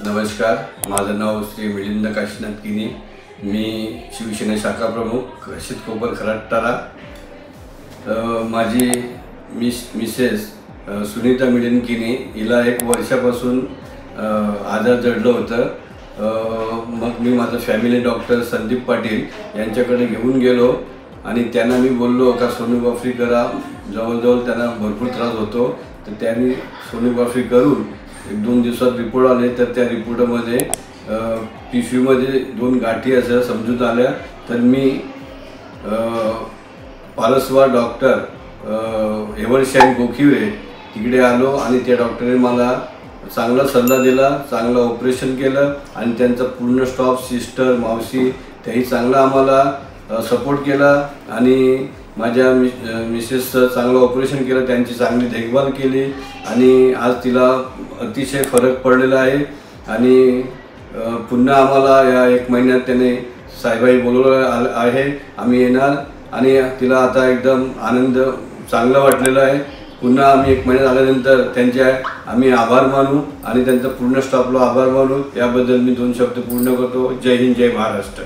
नमस्कार, माझं नाव श्री मिलिंद काशीनाथ किनी। मी शिवसेना शाखा प्रमुख रशीद कोपर खराट्टारा। माझी मिसेस सुनीता मिलिंद किनी हिला 1 वर्षापासून आजार जडलं होतं। मग मी माझा फॅमिली डॉक्टर संदीप पाटील यांच्याकडे घेऊन गेलो आणि त्यांना मी बोललो का सोनोग्राफी करा। जवळजवळ त्यांना भरपूर त्रास होतो, तर त्यांनी सोनोग्राफी करून 1-2 दिवसात रिपोर्ट आले। तर त्या रिपोर्टमध्ये पिशवीमध्ये 2 गाठी असं समजून आल्या। तर मी पारसवाड डॉक्टर एव्हरशाईन गोखिवरे तिकडे आलो आणि त्या डॉक्टरने मला चांगला सल्ला दिला, चांगलं ऑपरेशन केलं आणि त्यांचा पूर्ण स्टाफ, सिस्टर, मावशी त्याही चांगला आम्हाला सपोर्ट केला आणि माझ्या मिसेसचं चांगलं ऑपरेशन केलं, त्यांची चांगली देखभाल केली आणि आज तिला अतिशय फरक पडलेला आहे। आणि पुन्हा आम्हाला या 1 महिन्यात त्याने साहेबाई बोलवलं आहे, आम्ही येणार आणि तिला आता एकदम आनंद चांगला वाटलेला आहे। पुन्हा आम्ही 1 महिन्यात आल्यानंतर त्यांचे आम्ही आभार मानू आणि त्यांचा पूर्ण स्टाफला आभार मानू। याबद्दल मी 2 शब्द पूर्ण करतो। जय हिंद, जय महाराष्ट्र।